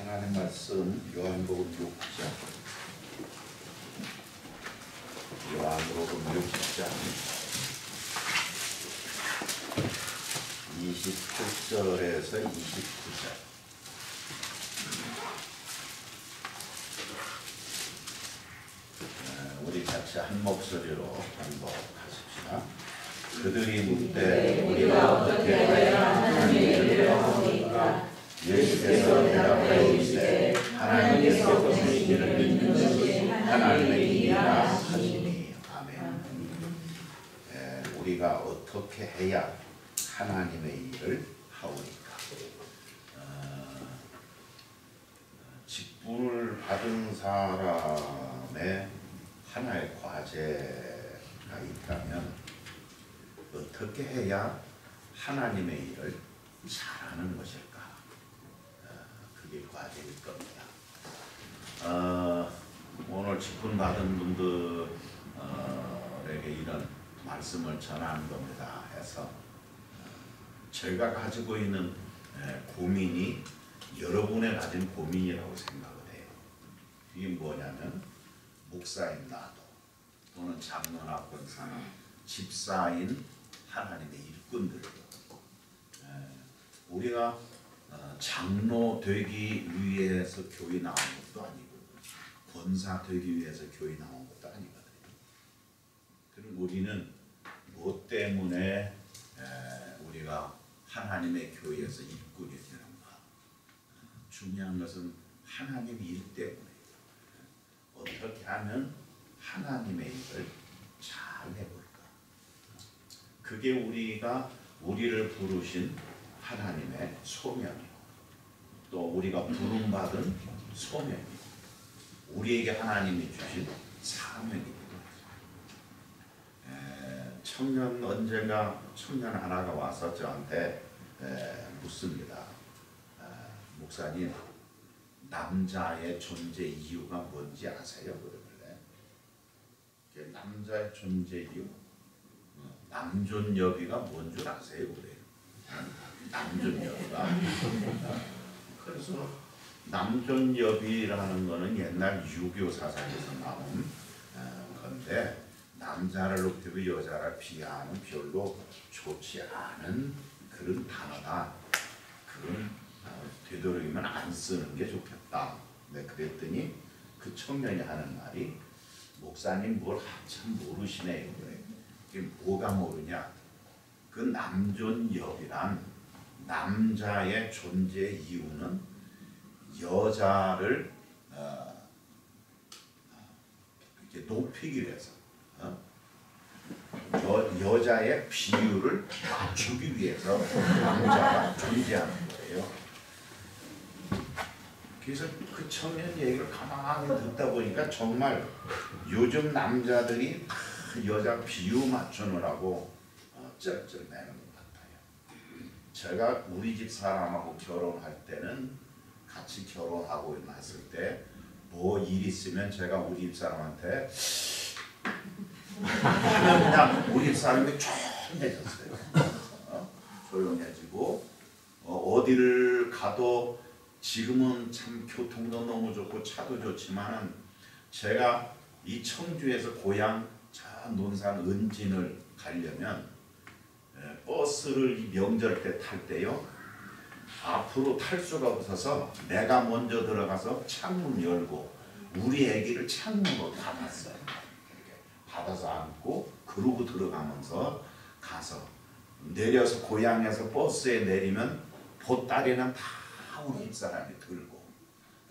하나님 말씀 요한복음 6장 29절에서 29절. 우리 같이 한 목소리로 반복하십시다. 그들이 묻되 우리가 어떻게 해야 하나님의 일을 하오리까? 예수께서 대답하여 이르시되 하나님께서 보내신 이를 믿는 것이 하나님의 일이라 하시니. 아멘. 우리가 어떻게 해야 하나님의 일을 하오리까? 직분을 받은 사람의 하나의 과제가 있다면 어떻게 해야 하나님의 일을 잘하는 것일까? 그게 과제일 겁니다. 오늘 직분 받은 분들에게 이런 말씀을 전하는 겁니다. 해서 제가 가지고 있는 고민이 여러분의 가진 고민이라고 생각을 해요. 이게 뭐냐면 목사인 나도 또는 장로나 권사나 집사인 하나님의 일꾼들도 우리가 장로 되기 위해서 교회 나온 것도 아니고 권사 되기 위해서 교회 나온 것도 아니거든요. 그럼 우리는 무엇 때문에 우리가 하나님의 교회에서 일꾼이 되는가? 중요한 것은 하나님 일 때문에 어떻게 하면 하나님의 일을 잘 해볼까? 그게 우리를 부르신 하나님의 소명이고 또 우리가 부름받은 소명이고 우리에게 하나님이 주신 사명이고. 언젠가 청년 하나가 와서 저한테 묻습니다. 목사님, 남자의 존재 이유가 뭔지 아세요? 그러길래 남자의 존재 이유? 남존여비가 뭔 줄 아세요? 그래요. 남존여비가. 그래서 남존여비라는 거는 옛날 유교 사상에서 나온 건데 남자를 높이고 여자를 비하하는 별로 좋지 않은 그런 단어다. 그건 되도록이면 안 쓰는 게 좋겠다. 네, 그랬더니 그 청년이 하는 말이 목사님 뭘 한참 모르시네요. 그게 뭐가 모르냐? 그 남존여비란 남자의 존재 이유는 여자를 이렇게 높이기 위해서 여자의 비율을 맞추기 위해서 남자가 존재하는 거예요. 그래서 그 청년 얘기를 가만히 듣다 보니까 정말 요즘 남자들이 다 여자 비유 맞추느라고 쩔쩔매는 것 같아요. 제가 우리 집 사람하고 결혼할 때는 같이 결혼하고 났을 때 뭐 일 있으면 제가 우리 집 사람한테 그냥 우리 집 사람이 조용해졌어요. 조용해지고 어디를 가도 지금은 참 교통도 너무 좋고 차도 좋지만 제가 이 청주에서 고향 저 논산 은진을 가려면 버스를 명절 때 탈 때요 앞으로 탈 수가 없어서 내가 먼저 들어가서 창문 열고 우리 아기를 창문으로 닫았어요. 받아서 안고 그러고 들어가면서 가서 내려서 고향에서 버스에 내리면 보따리는 다 우리 집사람이 들고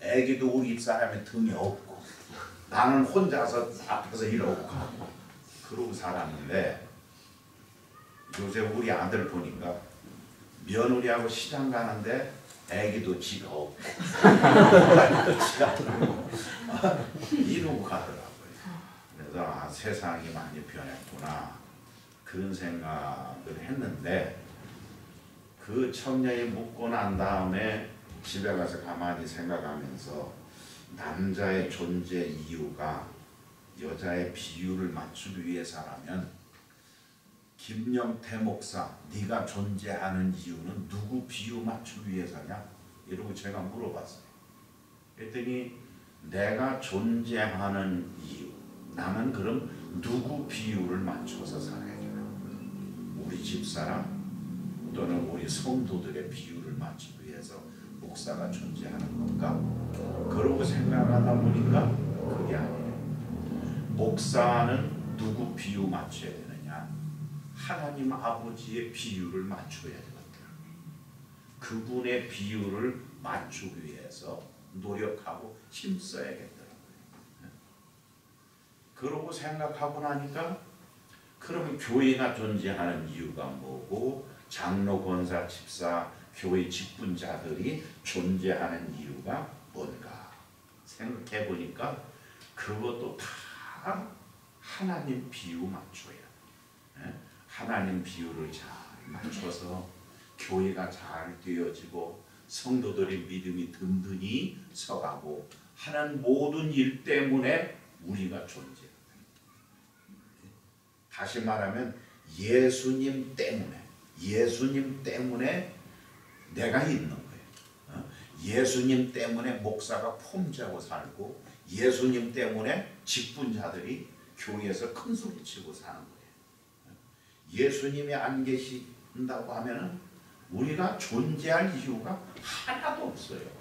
아기도 우리 집사람이 등에 업고 나는 혼자서 앞에서 이러고 가고 그러고 살았는데 요새 우리 아들 보니까 며느리하고 시장 가는데 아기도 지가 없고 아기도 지가 들고 이러고 가더라고요. 그래서 세상이 많이 변했구나 그런 생각을 했는데 그 청년이 묻고 난 다음에 집에 가서 가만히 생각하면서 남자의 존재 이유가 여자의 비율을 맞추기 위해서라면 김영태 목사 네가 존재하는 이유는 누구 비유 맞추기 위해서냐? 이러고 제가 물어봤어요. 그랬더니 내가 존재하는 이유, 나는 그럼 누구 비유를 맞춰서 살아야 되나? 우리 집사람 또는 우리 성도들의 비유를 맞추기 위해서 목사가 존재하는 건가? 그러고 생각하다 보니까 그게 아니에요. 목사는 누구 비유 맞춰야 되느냐? 하나님 아버지의 비유를 맞춰야 되거든요. 그분의 비유를 맞추기 위해서 노력하고 힘써야겠더라고요. 그러고 생각하고 나니까 그러면 교회가 존재하는 이유가 뭐고 장로, 권사, 집사, 교회 직분자들이 존재하는 이유가 뭔가 생각해 보니까 그것도 다 하나님 비유 맞춰야 돼. 하나님 비유를 잘 맞춰서 교회가 잘 되어지고 성도들의 믿음이 든든히 서가고 하는 모든 일 때문에 우리가 존재합니다. 다시 말하면 예수님 때문에 내가 있는 거예요. 예수님 때문에 목사가 폼자고 살고 예수님 때문에 직분자들이 교회에서 큰 소리치고 사는 거예요. 예수님이 안 계신다고 하면은 우리가 존재할 이유가 하나도 없어요.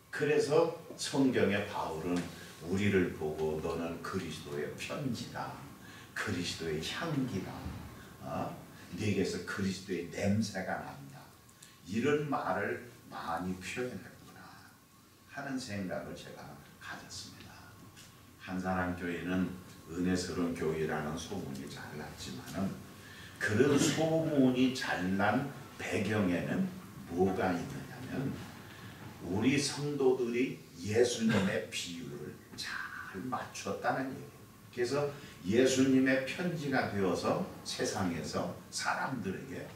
그래서 성경의 바울은 우리를 보고 너는 그리스도의 편지다. 그리스도의 향기다. 네게서 그리스도의 냄새가 난다. 이런 말을 많이 표현했구나 하는 생각을 제가 가졌습니다. 한사랑교회는 은혜스러운 교회라는 소문이 잘 났지만은 그런 소문이 잘난 배경에는 뭐가 있느냐면 우리 성도들이 예수님의 비유를 잘 맞췄다는 얘기예요. 그래서 예수님의 편지가 되어서 세상에서 사람들에게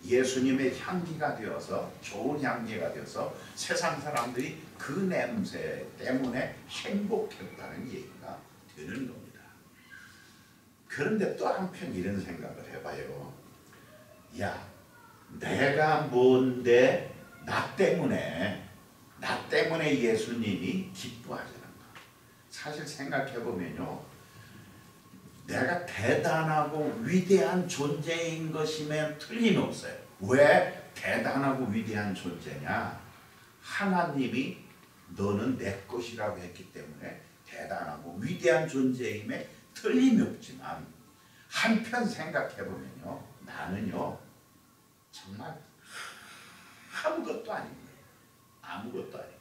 예수님의 향기가 되어서 좋은 향기가 되어서 세상 사람들이 그 냄새 때문에 행복했다는 얘기가 되는 겁니다. 그런데 또 한편 이런 생각을 해봐요. 야, 내가 뭔데 나 때문에 예수님이 기뻐하시는가? 사실 생각해보면요. 내가 대단하고 위대한 존재인 것이면 틀림없어요. 왜 대단하고 위대한 존재냐? 하나님이 너는 내 것이라고 했기 때문에 대단하고 위대한 존재임에 틀림이 없지만 한편 생각해보면요. 나는요. 정말 아무것도 아닙니다. 아무것도 아니에요.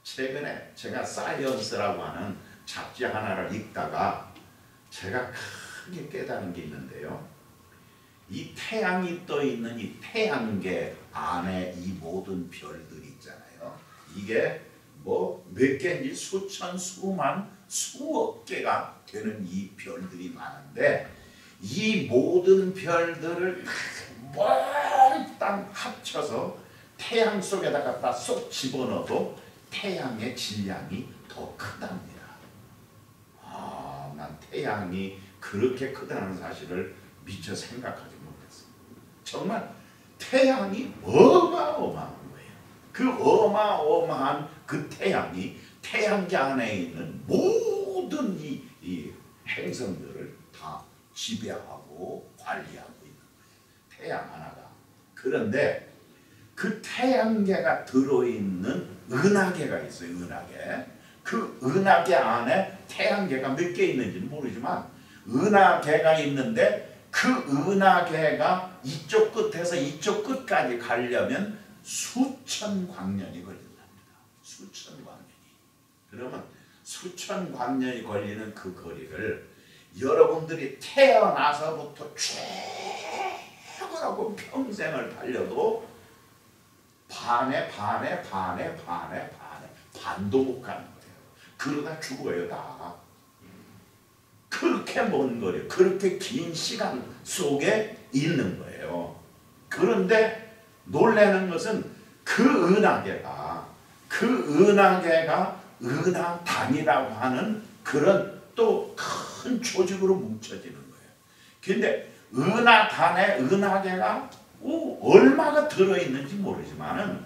최근에 제가 사이언스라고 하는 잡지 하나를 읽다가 제가 크게 깨달은 게 있는데요. 이 태양이 떠 있는 이 태양계 안에 이 모든 별들이 있잖아요. 이게 뭐 몇 개인지 수천, 수만, 수억 개가 되는 이 별들이 많은데 이 모든 별들을 몽땅 합쳐서 태양 속에다가 다 쏙 집어넣어도 태양의 질량이 더 크답니다. 난 태양이 그렇게 크다는 사실을 미처 생각하지 못했습니다. 정말 태양이 어마어마한 거예요. 그 어마어마한 그 태양이 태양계 안에 있는 모든 이 행성들을 다 지배하고 관리하고 있는 거예요. 태양 하나가. 그런데 그 태양계가 들어있는 은하계가 있어요. 은하계. 그 은하계 안에 태양계가 몇 개 있는지는 모르지만 은하계가 있는데 그 은하계가 이쪽 끝에서 이쪽 끝까지 가려면 수천 광년이 걸린답니다. 수천 광년이. 그러면 수천 광년이 걸리는 그 거리를 여러분들이 태어나서부터 최고라고 평생을 달려도 반도 못 가는 거예요. 그러다 죽어요 다. 그렇게 먼 거리에 그렇게 긴 시간 속에 있는 거예요. 그런데 놀라는 것은 그 은하계가 은하단이라고 하는 그런 또 큰 조직으로 뭉쳐지는 거예요. 근데 은하단에 은하계가 얼마가 들어있는지 모르지만은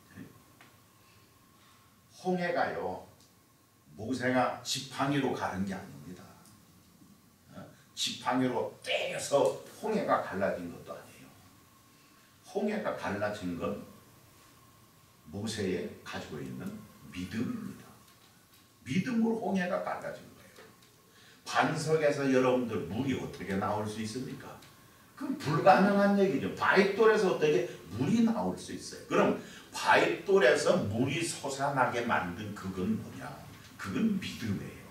홍해가요, 모세가 지팡이로 가른 게 아닙니다. 지팡이로 떼서 홍해가 갈라진 것도 아니에요. 홍해가 갈라진 건 모세의 가지고 있는 믿음입니다. 믿음으로 홍해가 갈라진 거예요. 반석에서 여러분들 물이 어떻게 나올 수 있습니까? 그건 불가능한 얘기죠. 바윗돌에서 어떻게 물이 나올 수 있어요? 그럼 바윗돌에서 물이 솟아나게 만든 그건 뭐냐? 그건 믿음이에요.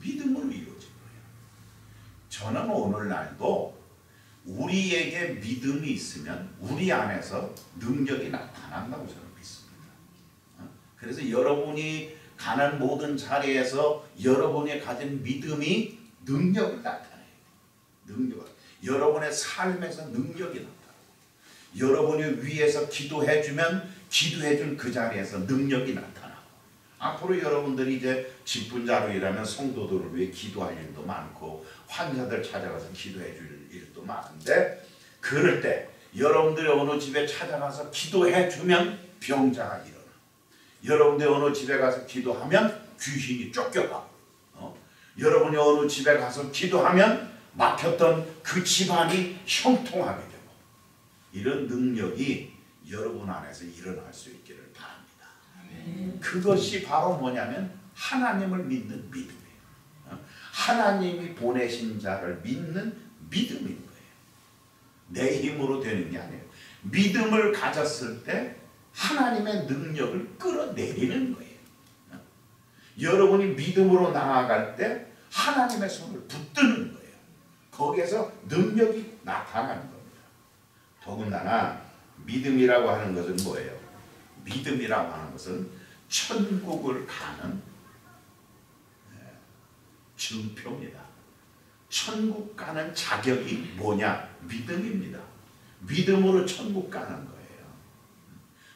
믿음으로 이루어진 거예요. 저는 오늘날도 우리에게 믿음이 있으면 우리 안에서 능력이 나타난다고 저는 믿습니다. 그래서 여러분이 가는 모든 자리에서 여러분이 가진 믿음이 능력을 나타내요. 능력을. 여러분의 삶에서 능력이 나타나고, 여러분이 위에서 기도해주면 기도해준 그 자리에서 능력이 나타나고, 앞으로 여러분들이 이제 직분자로 일하면 성도들을 위해 기도할 일도 많고 환자들 찾아가서 기도해줄 일도 많은데, 그럴 때 여러분들이 어느 집에 찾아가서 기도해주면 병자가 일어나. 여러분들이 어느 집에 가서 기도하면 귀신이 쫓겨가. 여러분이 어느 집에 가서 기도하면 막혔던 그 집안이 형통하게 되고, 이런 능력이 여러분 안에서 일어날 수 있기를 바랍니다. 그것이 바로 뭐냐면 하나님을 믿는 믿음이에요. 하나님이 보내신 자를 믿는 믿음인 거예요. 내 힘으로 되는 게 아니에요. 믿음을 가졌을 때 하나님의 능력을 끌어내리는 거예요. 여러분이 믿음으로 나아갈 때 하나님의 손을 붙드는 거예요. 거기에서 능력이 나타나는 겁니다. 더군다나 믿음이라고 하는 것은 뭐예요? 믿음이라고 하는 것은 천국을 가는 증표입니다. 천국 가는 자격이 뭐냐? 믿음입니다. 믿음으로 천국 가는 거예요.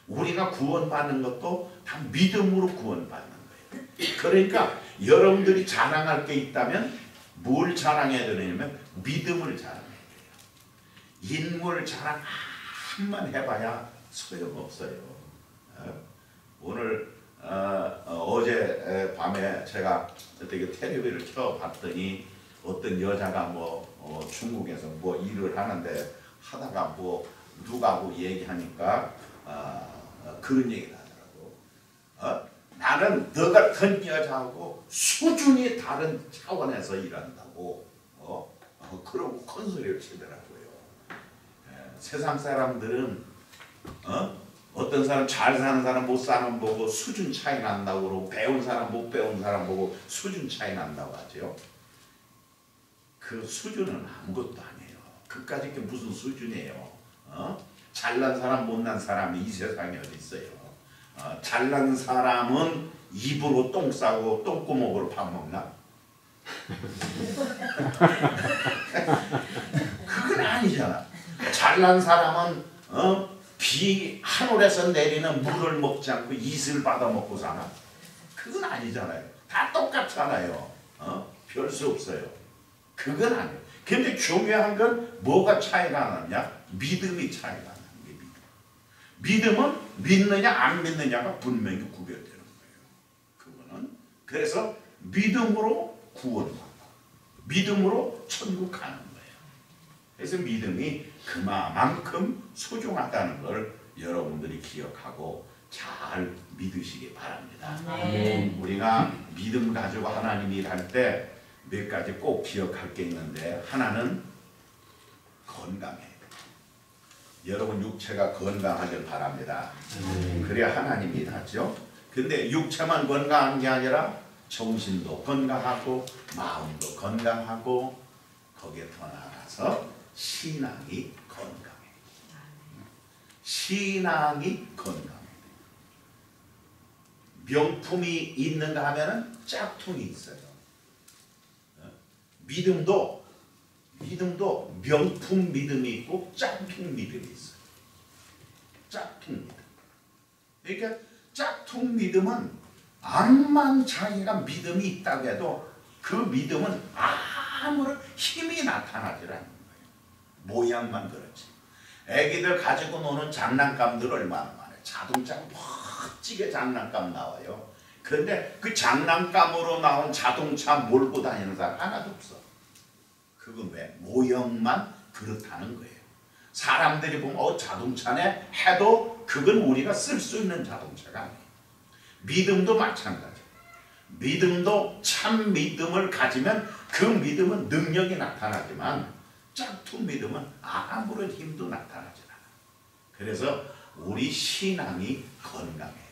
우리가 구원받는 것도 다 믿음으로 구원받는 거예요. 그러니까 여러분들이 자랑할 게 있다면 뭘 자랑해야 되냐면 믿음을 자랑해야 돼요. 인물 자랑 한번 해봐야 소용없어요. 오늘 어제 밤에 제가 어떻게 텔레비를 켜봤더니 어떤 여자가 중국에서 일을 하는데 하다가 누가하고 얘기하니까 그런 얘기를 하더라고. 나는 너 같은 여자하고 수준이 다른 차원에서 일한다고 그러고 큰 소리를 치더라고요. 세상 사람들은 어떤 사람 잘 사는 사람 못 사는 보고 수준 차이 난다고 그러고, 배운 사람 못 배운 사람 보고 수준 차이 난다고 하죠. 그 수준은 아무것도 아니에요. 그까짓 게 무슨 수준이에요. 잘난 사람 못난 사람이 이 세상에 어디 있어요. 잘난 사람은 입으로 똥 싸고 똥구멍으로 밥 먹나? 그건 아니잖아. 잘난 사람은 비 하늘에서 내리는 물을 먹지 않고 이슬 받아 먹고 사나? 그건 아니잖아요. 다 똑같잖아요. 별 수 없어요. 그건 아니에요. 근데 중요한 건 뭐가 차이가 나느냐? 믿음이 차이가 나는 게 믿음은 믿느냐 안 믿느냐가 분명히 구별되는 거예요. 그거는 그래서 믿음으로 구원받고 믿음으로 천국 가는 거예요. 그래서 믿음이 그만큼 소중하다는 걸 여러분들이 기억하고 잘 믿으시기 바랍니다. 우리가 믿음 가지고 하나님 일할 때 몇 가지 꼭 기억할 게 있는데, 하나는 건강해야 돼요. 여러분 육체가 건강하길 바랍니다. 그래야 하나님 일하죠. 근데 육체만 건강한 게 아니라 정신도 건강하고 마음도 건강하고 거기에 더 나아가서 신앙이 건강해. 신앙이 건강해. 명품이 있는가 하면은 짝퉁이 있어요. 믿음도 명품 믿음이 있고 짝퉁 믿음이 있어요. 짝퉁 믿음. 그러니까 짝퉁 믿음은 암만 자기가 믿음이 있다고 해도 그 믿음은 아무런 힘이 나타나지 않는 거예요. 모양만 그렇지. 애기들 가지고 노는 장난감들 얼마나 많아요. 자동차가 막 멋지게 장난감 나와요. 그런데 그 장난감으로 나온 자동차 몰고 다니는 사람 하나도 없어. 그건 왜? 모형만 그렇다는 거예요. 사람들이 보면 자동차네 해도 그건 우리가 쓸 수 있는 자동차가 아니에요. 믿음도 마찬가지. 믿음도 참 믿음을 가지면 그 믿음은 능력이 나타나지만 짝퉁 믿음은 아무런 힘도 나타나지 않아. 그래서 우리 신앙이 건강해야 돼요.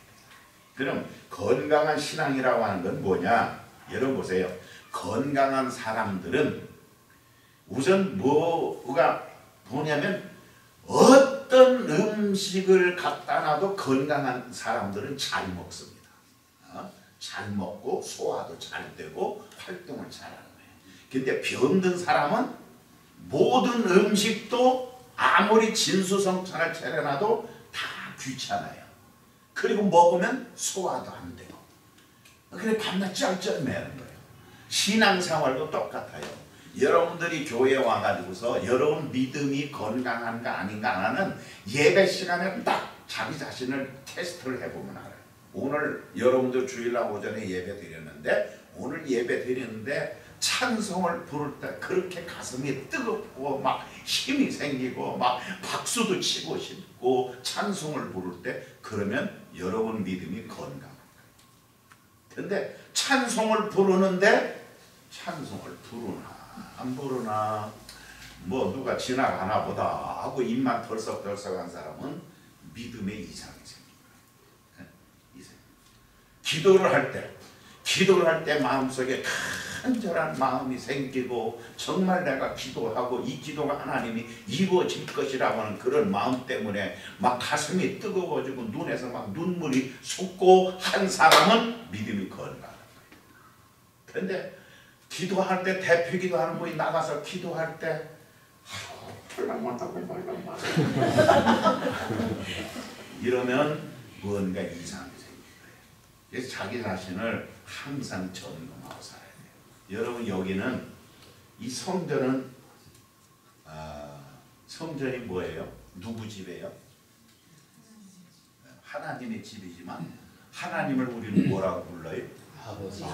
그럼 건강한 신앙이라고 하는 건 뭐냐? 여러분 보세요. 건강한 사람들은 우선 뭐가 뭐냐면 어떤 음식을 갖다 놔도 건강한 사람들은 잘 먹습니다. 잘 먹고 소화도 잘 되고 활동을 잘하는 거예요. 근데 병든 사람은 모든 음식도 아무리 진수성찬을 차려놔도 다 귀찮아요. 그리고 먹으면 소화도 안 되고 그래 밤낮 쩔쩔매는 거예요. 신앙생활도 똑같아요. 여러분들이 교회에 와가지고서 여러분 믿음이 건강한가 아닌가 하는 예배 시간에 딱 자기 자신을 테스트를 해보면 알아요. 오늘 여러분들 주일날 오전에 예배 드렸는데 오늘 예배 드렸는데 찬송을 부를 때 그렇게 가슴이 뜨겁고 막 힘이 생기고 막 박수도 치고 싶고 찬송을 부를 때 그러면 여러분 믿음이 건강한 거예요. 근데 찬송을 부르는데 찬송을 부르나 안 부르나 뭐 누가 지나가나 보다 하고 입만 덜썩덜썩한 사람은 믿음에 이상이 생깁니다. 기도를 할 때 마음속에 간절한 마음이 생기고 정말 내가 기도하고 이 기도가 하나님이 이루어질 것이라고 하는 그런 마음 때문에 막 가슴이 뜨거워지고 눈에서 막 눈물이 솟고 한 사람은 믿음이 건강한 거예요. 그런데 기도할 때 대표 기도하는 분이 나가서 기도할 때 헐랑만 하고 말랑만 이러면 뭔가 이상이 생긴 거예요. 그래서 자기 자신을 항상 점검하고 살아야 돼요. 여러분 여기는 이 성전은 성전이 뭐예요? 누구 집이에요? 하나님의 집이지만 하나님을 우리는 뭐라고 불러요? 아버지.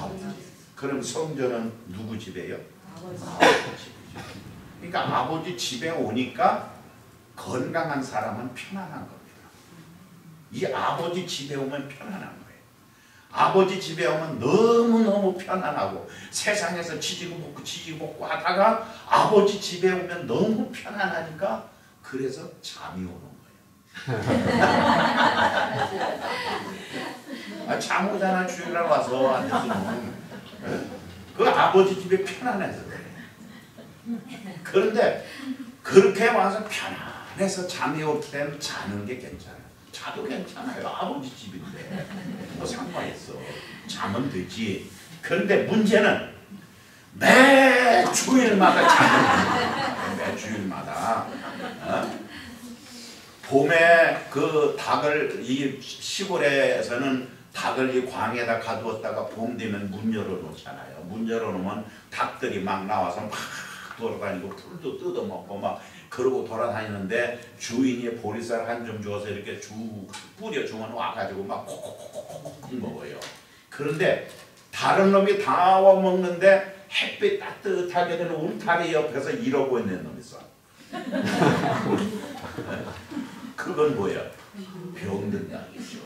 그럼 성전은 누구 집이에요? 아버지 집이죠. 그러니까 아버지 집에 오니까 건강한 사람은 편안한 겁니다. 이 아버지 집에 오면 편안한 거예요. 아버지 집에 오면 너무너무 편안하고 세상에서 지지고 볶고 하다가 아버지 집에 오면 너무 편안하니까 그래서 잠이 오는 거예요. 잠 오잖아. 주일날 와서 앉았으면 그 아버지 집에 편안해서 그래. 그런데 그렇게 와서 편안해서 잠이 올 때는 자는 게 괜찮아요. 자도 괜찮아요. 아버지 집인데 뭐 상관있어. 자면 되지. 그런데 문제는 매 주일마다 자는 매 주일마다 봄에 그 닭을 이 시골에서는 닭을 이 광에다 가두었다가 봄 되면 문 열어놓잖아요. 문 열어놓으면 닭들이 막 나와서 막 돌아다니고 풀도 뜯어먹고 막 그러고 돌아다니는데 주인이 보리쌀 한 점 주어서 이렇게 쭉 뿌려주면 와가지고 막 콕콕콕콕 먹어요. 그런데 다른 놈이 다 와먹는데 햇빛 따뜻하게 되는 울타리 옆에서 이러고 있는 놈이 있어. 그건 뭐야? 병든 닭이죠.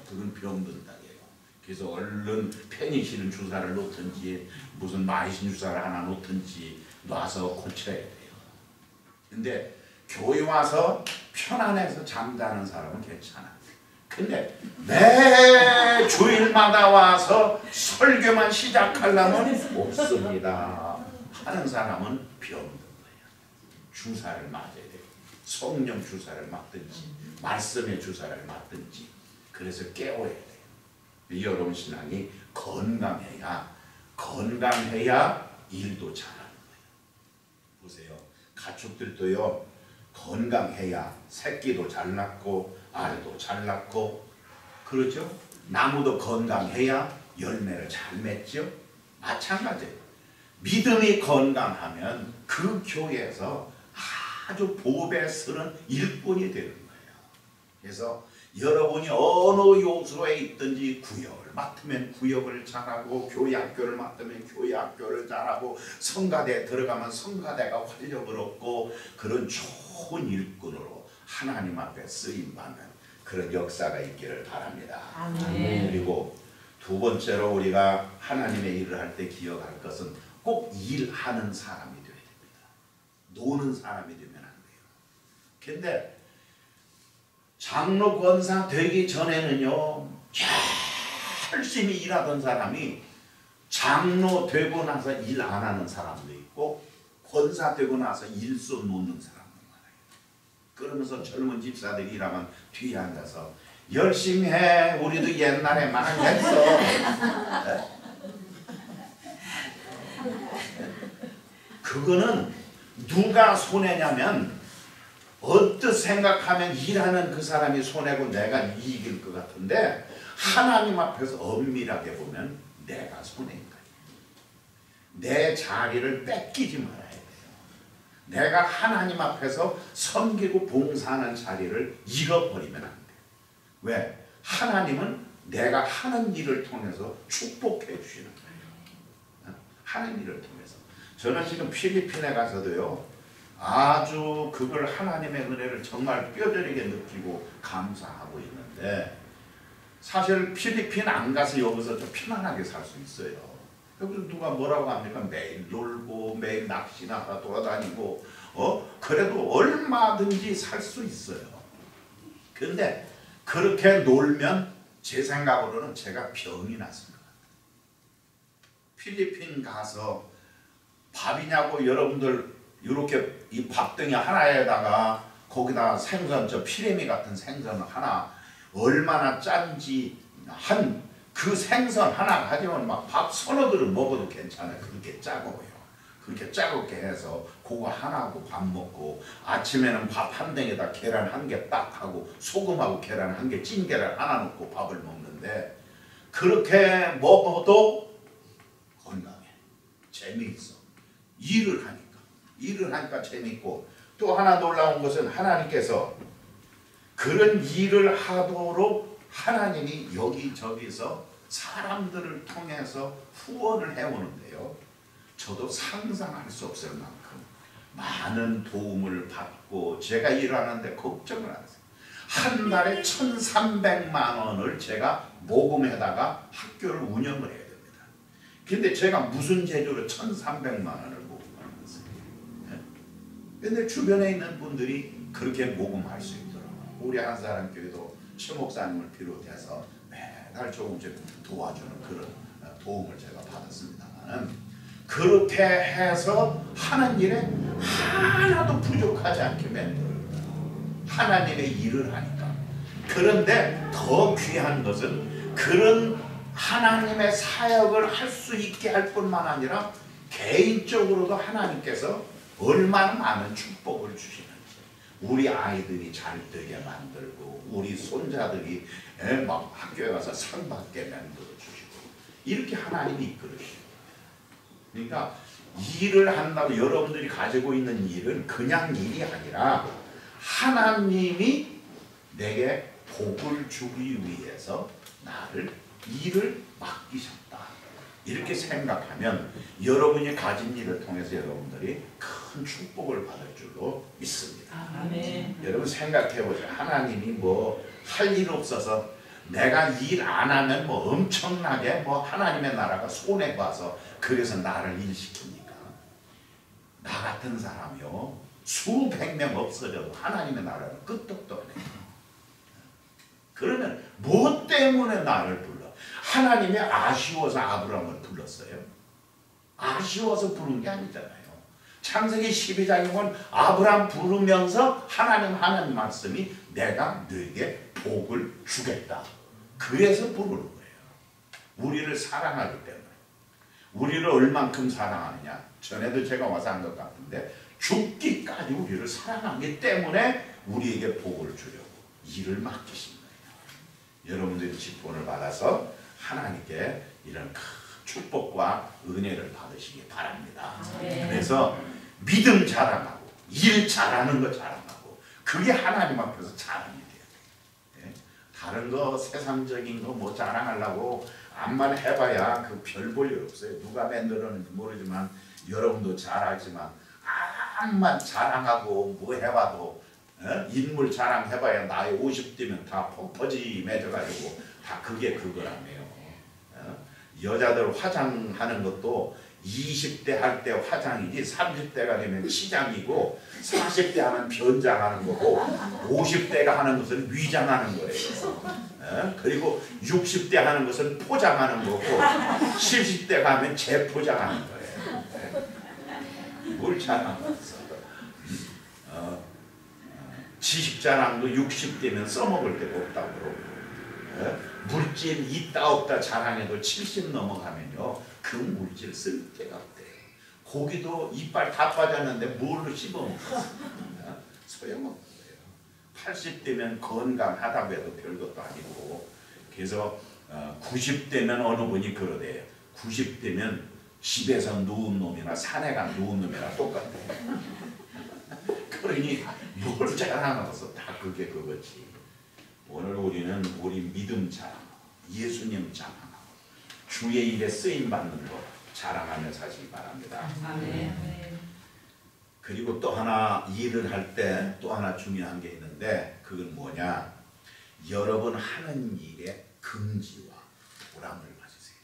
그건 병든 닭이에요. 그래서 얼른 페니실린 주사를 놓든지 무슨 마이신 주사를 하나 놓든지 놔서 고쳐야 돼요. 근데 교회 와서 편안해서 잠자는 사람은 괜찮아. 근데 매 주일마다 와서 설교만 시작하려면 없습니다 하는 사람은 병든 거예요. 주사를 맞아야 돼요. 성령 주사를 맞든지 말씀의 주사를 맞든지 그래서 깨워야 돼요. 여러분 신앙이 건강해야 일도 잘하는 거예요. 보세요. 가축들도요 건강해야 새끼도 잘 낳고 알도 잘 낳고 그렇죠? 나무도 건강해야 열매를 잘 맺죠? 마찬가지예요. 믿음이 건강하면 그 교회에서 아주 보배스러운 일꾼이 되는 거예요. 그래서 여러분이 어느 요소에 있든지 구역을 맡으면 구역을 잘하고 교회 학교를 맡으면 교회 학교를 잘하고 성가대에 들어가면 성가대가 활력을 얻고 그런 좋은 일꾼으로 하나님 앞에 쓰임받는 그런 역사가 있기를 바랍니다. 아멘. 그리고 두 번째로 우리가 하나님의 일을 할 때 기억할 것은 꼭 일하는 사람이 되어야 됩니다. 노는 사람이 되면 안 돼요. 근데 장로 권사 되기 전에는요 열심히 일하던 사람이 장로 되고 나서 일 안 하는 사람도 있고 권사 되고 나서 일손 놓는 사람도 많아요. 그러면서 젊은 집사들이 일하면 뒤에 앉아서 열심히 해. 우리도 옛날에 많이 했어. 그거는 누가 손해냐면 어떻게 생각하면 일하는 그 사람이 손해고 내가 이익일 것 같은데 하나님 앞에서 엄밀하게 보면 내가 손해인 거예요. 내 자리를 뺏기지 말아야 돼요. 내가 하나님 앞에서 섬기고 봉사하는 자리를 잃어버리면 안 돼요. 왜? 하나님은 내가 하는 일을 통해서 축복해 주시는 거예요. 하는 일을 통해서. 저는 지금 필리핀에 가서도요. 아주 그걸 하나님의 은혜를 정말 뼈저리게 느끼고 감사하고 있는데 사실 필리핀 안 가서 여기서 좀 편안하게 살 수 있어요. 여기서 누가 뭐라고 합니까? 매일 놀고 매일 낚시나 하러 돌아다니고 그래도 얼마든지 살 수 있어요. 근데 그렇게 놀면 제 생각으로는 제가 병이 났습니다. 필리핀 가서 밥이냐고 여러분들 이렇게 이 밥등이 하나에다가 거기다 생선 저 피레미 같은 생선 하나 얼마나 짠지 한 그 생선 하나 가지면 막 밥 서너 그릇 먹어도 괜찮아요. 그렇게 짜고요. 그렇게 짜고게 해서 그거 하나하고 밥 먹고 아침에는 밥 한 덩에다 계란 한 개 딱 하고 소금하고 계란 한 개 찐 계란 하나 넣고 밥을 먹는데 그렇게 먹어도 건강해. 재미있어. 일을 하니까 재미있고 또 하나 놀라운 것은 하나님께서 그런 일을 하도록 하나님이 여기저기서 사람들을 통해서 후원을 해오는데요. 저도 상상할 수 없을 만큼 많은 도움을 받고 제가 일하는데 걱정을 안 했어요. 한 달에 1,300만 원을 제가 모금해다가 학교를 운영을 해야 됩니다. 근데 제가 무슨 재주로 1,300만 원을 모금하는 거예요. 근데 주변에 있는 분들이 그렇게 모금할 수 있더라고요. 우리 한사람교회도 최 목사님을 비롯해서 매달 조금씩 도와주는 그런 도움을 제가 받았습니다만 그렇게 해서 하는 일에 하나도 부족하지 않게 만들어요. 하나님의 일을 하니까. 그런데 더 귀한 것은 그런 하나님의 사역을 할 수 있게 할 뿐만 아니라 개인적으로도 하나님께서 얼마나 많은 축복을 주시는지 우리 아이들이 잘 되게 만들고 우리 손자들이 막 학교에 가서 상 받게 만들어 주시고 이렇게 하나님이 이끌으시고 그러니까 일을 한다고 여러분들이 가지고 있는 일은 그냥 일이 아니라 하나님이 내게 복을 주기 위해서 나를 일을 맡기셨다. 이렇게 생각하면 여러분이 가진 일을 통해서 여러분들이 큰 축복을 받을 줄로 믿습니다. 아멘. 여러분 생각해보세요. 하나님이 뭐 할 일 없어서 내가 일 안 하면 뭐 엄청나게 뭐 하나님의 나라가 손해봐서 그래서 나를 일시킵니까? 나 같은 사람이요. 수백 명 없어져도 하나님의 나라를 끄떡도 안 해요. 그러면 뭐 때문에 나를 불러? 하나님이 아쉬워서 아브라함을 불렀어요. 아쉬워서 부른 게 아니잖아요. 창세기 12장에 보면 아브라함 부르면서 하나님 하는 말씀이 내가 너에게 복을 주겠다. 그래서 부르는 거예요. 우리를 사랑하기 때문에. 우리를 얼만큼 사랑하느냐. 전에도 제가 와서 한 것 같은데 죽기까지 우리를 사랑하기 때문에 우리에게 복을 주려고 일을 맡기신 거예요. 여러분들이 직분을 받아서 하나님께 이런 큰 축복과 은혜를 받으시기 바랍니다. 그래서 믿음 자랑하고 일 잘하는 거 자랑하고 그게 하나님 앞에서 자랑이 돼요. 다른 거 세상적인 거 뭐 자랑하려고 암만 해봐야 그 별 볼 일 없어요. 누가 만들었는지 모르지만 여러분도 잘 알지만 암만 자랑하고 뭐 해봐도 인물 자랑해봐야 나이 50대면 다 퍼지매져가지고 다 그게 그거라며요. 여자들 화장하는 것도 20대 할 때 화장이지 30대가 되면 치장이고 40대 하면 변장하는 거고 50대가 하는 것은 위장하는 거예요. 그리고 60대 하는 것은 포장하는 거고 70대가 하면 재포장하는 거예요. 뭘 자랑하겠어. 지식자랑도 60대면 써먹을 데가 없다고 그러고 물질 있다 없다 자랑해도 70 넘어가면요 그 물질 쓸 데가 없대요. 고기도 이빨 다 빠졌는데 뭘로 씹어먹겠습니까? 소용없는 거예요. 80대면 건강하다고 해도 별것도 아니고 그래서 90대면 어느 분이 그러대요. 90대면 집에서 누운 놈이나 산에 간 누운 놈이나 똑같대요. 그러니 뭘 자랑하면서 다 그게 그거지. 오늘 우리는 우리 믿음 자랑, 예수님 자랑하고 주의 일에 쓰임받는 것 자랑하며 사시기 바랍니다. 아멘. 그리고 또 하나 일을 할 때 또 하나 중요한 게 있는데 그건 뭐냐? 여러분 하는 일에 긍지와 보람을 가지세요.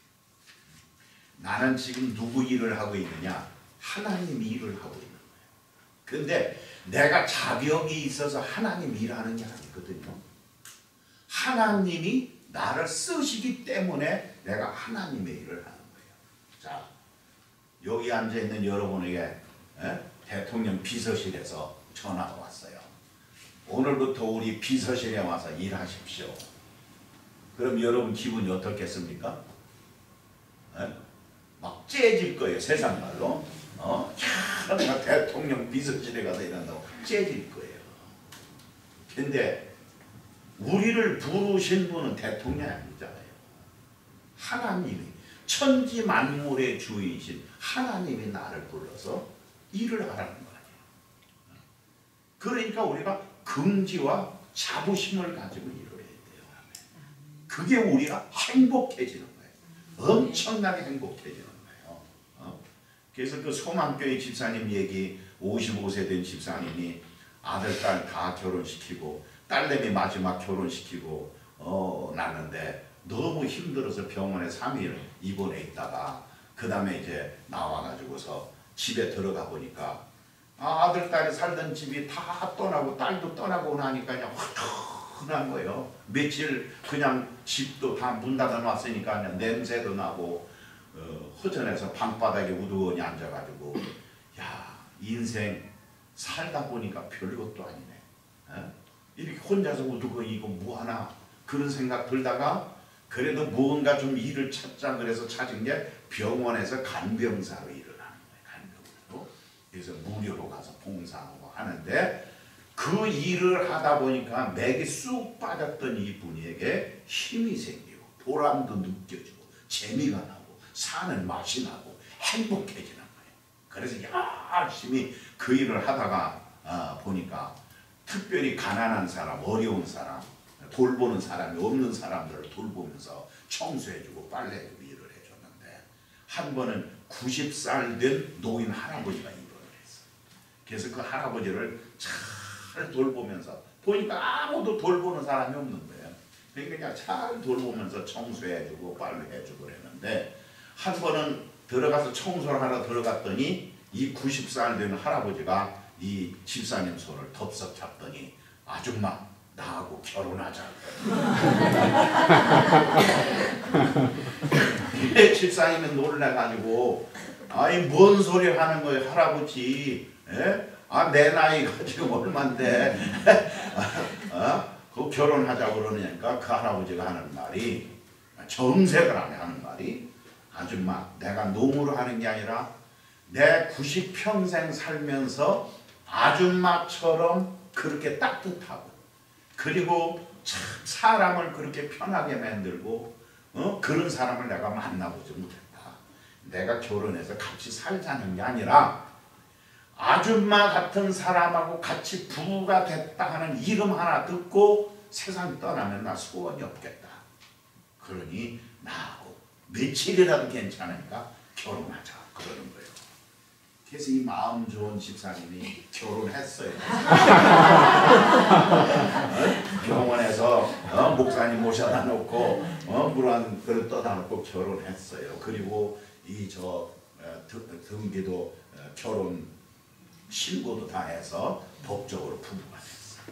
나는 지금 누구 일을 하고 있느냐? 하나님 일을 하고 있는 거예요. 그런데 내가 자격이 있어서 하나님 일하는 게 아니거든요. 하나님이 나를 쓰시기 때문에 내가 하나님의 일을 하는 거예요. 자, 여기 앉아있는 여러분에게 대통령 비서실에서 전화가 왔어요. 오늘부터 우리 비서실에 와서 일하십시오. 그럼 여러분 기분이 어떻겠습니까? 막 째질 거예요. 세상 말로. 야, 내가 대통령 비서실에 가서 일한다고 째질 거예요. 근데 우리를 부르신 분은 대통령이 아니잖아요. 하나님이 천지 만물의 주이신 하나님이 나를 불러서 일을 하라는 거 아니에요. 그러니까 우리가 긍지와 자부심을 가지고 일을 해야 돼요. 그게 우리가 행복해지는 거예요. 엄청나게 행복해지는 거예요. 그래서 그 소망교회 집사님 얘기 55세 된 집사님이 아들, 딸 다 결혼시키고 딸내미 마지막 결혼시키고 났는데 너무 힘들어서 병원에 3일 입원해 있다가 그 다음에 이제 나와가지고서 집에 들어가 보니까 아들, 딸이 살던 집이 다 떠나고 딸도 떠나고 나니까 그냥 화끈한 거예요. 며칠 그냥 집도 다 문 닫아놨으니까 그냥 냄새도 나고 허전해서 방바닥에 우두커니 앉아가지고 야 인생 살다 보니까 별것도 아니네. 이렇게 혼자서 우두커니 이거 뭐하나 그런 생각 들다가 그래도 무언가 좀 일을 찾자 그래서 찾은 게 병원에서 간병사로 일을 하는 거예요. 간병사로. 그래서 무료로 가서 봉사하고 하는데 그 일을 하다 보니까 맥이 쑥 빠졌던 이 분에게 힘이 생기고 보람도 느껴지고 재미가 나고 사는 맛이 나고 행복해지는 거예요. 그래서 열심히 그 일을 하다가 보니까 특별히 가난한 사람, 어려운 사람, 돌보는 사람이 없는 사람들을 돌보면서 청소해주고 빨래해주고 일을 해줬는데 한 번은 90살 된 노인 할아버지가 입원을 했어요. 그래서 그 할아버지를 잘 돌보면서 보니까 아무도 돌보는 사람이 없는 거예요. 그러니까 잘 돌보면서 청소해주고 빨래해주고 그랬는데 한 번은 들어가서 청소를 하러 들어갔더니 이 90살 된 할아버지가 이 집사님 손을 덥석 잡더니 아줌마 나하고 결혼하자. 이 집사님은 놀래가지고 아이 뭔 소리 하는 거예요 할아버지. 내 나이가 지금 얼만데 그 결혼하자고 그러니까 그 할아버지가 하는 말이 정색을 하는 말이 아줌마 내가 노무를 하는 게 아니라 내 90평생 살면서 아줌마처럼 그렇게 따뜻하고 그리고 참 사람을 그렇게 편하게 만들고 그런 사람을 내가 만나보지 못했다. 내가 결혼해서 같이 살자는 게 아니라 아줌마 같은 사람하고 같이 부부가 됐다 하는 이름 하나 듣고 세상 떠나면 나 소원이 없겠다. 그러니 나하고 며칠이라도 괜찮으니까 결혼하자 그러는 거예요. 그래서 이 마음 좋은 집사님이 결혼했어요. 병원에서 목사님 모셔다 놓고 물 한 그릇 떠다 놓고 결혼했어요. 그리고 이 등기도 결혼 신고도 다 해서 법적으로 부부가 됐어요.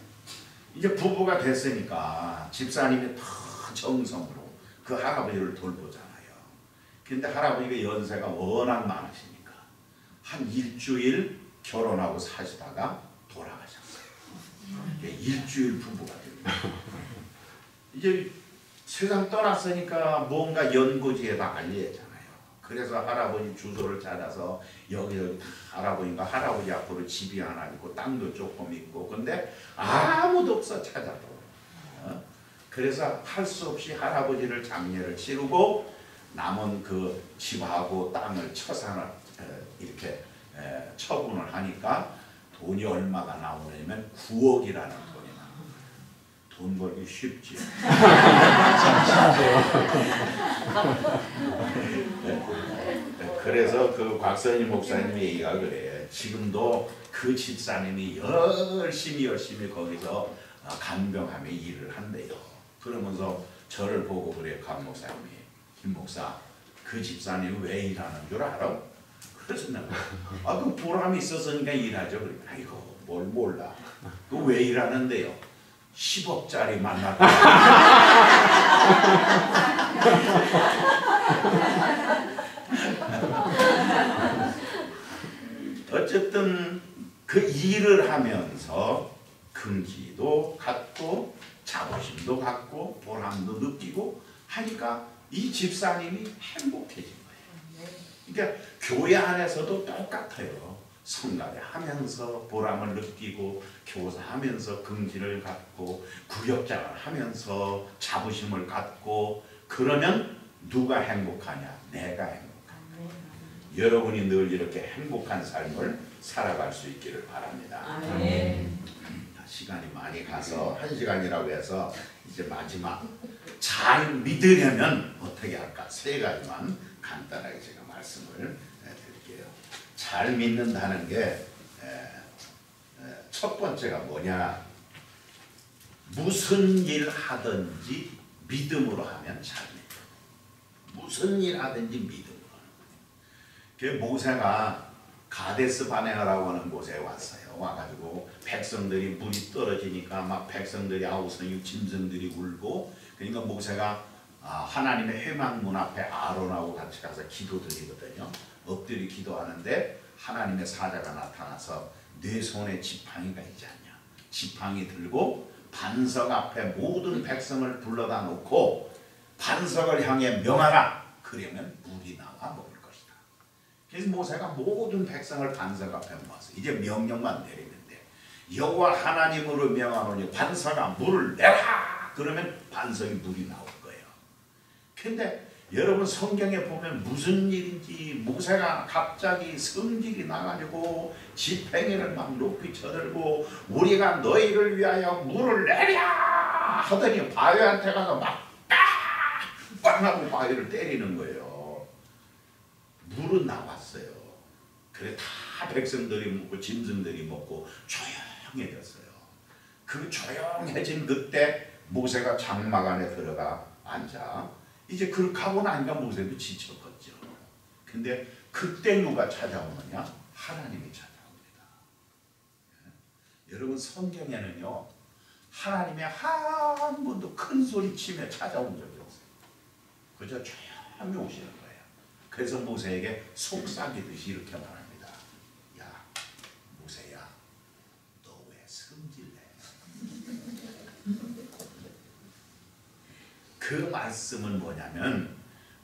이제 부부가 됐으니까 집사님이 더 정성으로 그 할아버지를 돌보잖아요. 근데 할아버지가 연세가 워낙 많으시니까 한 일주일 결혼하고 사시다가 돌아가셨어요. 일주일 부부가 됩니다. 이제 세상 떠났으니까 뭔가 연고지에다 알려야잖아요. 그래서 할아버지 주소를 찾아서 여기 할아버지가 할아버지 앞으로 집이 하나 있고 땅도 조금 있고 근데 아무도 없어 찾아도. 그래서 할 수 없이 할아버지를 장례를 치르고 남은 그 집하고 땅을 처산을 이렇게 처분을 하니까 돈이 얼마가 나오냐면 9억이라는 돈이 나옵니다. 돈 벌기 쉽지. 그래서 그 곽선임 목사님 얘기가 그래. 지금도 그 집사님이 열심히 거기서 간병하며 일을 한대요. 그러면서 저를 보고 그래요. 곽 목사님이. 김 목사, 그 집사님 왜 일하는 줄 알아? 그래서 내가 그 보람이 있었으니까 일하죠. 그래. 아이고 뭘 몰라. 그 왜 일하는데요? 10억짜리 만났다. 어쨌든 그 일을 하면서 긍지도 갖고 자부심도 갖고 보람도 느끼고 하니까 이 집사님이 행복해진 거예요. 그러니까 교회 안에서도 똑같아요. 성가대 하면서 보람을 느끼고 교사하면서 긍지를 갖고 구역장을 하면서 자부심을 갖고 그러면 누가 행복하냐? 내가 행복합니다. 여러분이 늘 이렇게 행복한 삶을 살아갈 수 있기를 바랍니다. 시간이 많이 가서 1시간이라고 해서 이제 마지막 잘 믿으려면 어떻게 할까? 3가지만 간단하게 제가 말씀을 드릴게요. 잘 믿는다는 게 첫 번째가 뭐냐? 무슨 일 하든지 믿음으로 하면 잘 믿어. 무슨 일 하든지 믿음으로 하는 거예요. 모세가 가데스 바네아라고 하는 곳에 왔어요. 와가지고 백성들이 물이 떨어지니까 막 백성들이 아우성이 짐승들이 울고 그러니까 모세가 하나님의 회막문 앞에 아론하고 같이 가서 기도드리거든요. 엎드려 기도하는데 하나님의 사자가 나타나서 네 손에 지팡이가 있지 않냐. 지팡이 들고 반석 앞에 모든 백성을 불러다 놓고 반석을 향해 명하라. 그러면 물이 나와 먹을 것이다. 그래서 모세가 모든 백성을 반석 앞에 모아서 이제 명령만 내리는데 여호와 하나님으로 명하노니 반석아 물을 내라. 그러면 반석이 물이 나올 거예요. 근데 여러분 성경에 보면 무슨 일인지 모세가 갑자기 성질이 나가지고 지팡이를 막 높이 쳐들고 우리가 너희를 위하여 물을 내랴 하더니 바위한테 가서 막 빵 하고 바위를 때리는 거예요. 물은 나왔어요. 그래 다 백성들이 먹고 짐승들이 먹고 조용해졌어요. 그 조용해진 그때 모세가 장막 안에 들어가 앉아 이제 그렇게 하고 나니까 모세도 지쳤겠죠. 근데 그때 누가 찾아오느냐? 하나님이 찾아옵니다. 여러분 성경에는요 하나님이 한 번도 큰 소리 치며 찾아온 적이 없어요. 그저 조용히 오시는 거예요. 그래서 모세에게 속삭이듯이 이렇게 말합니다. 야 모세야 너 왜 성질내? 그 말씀은 뭐냐면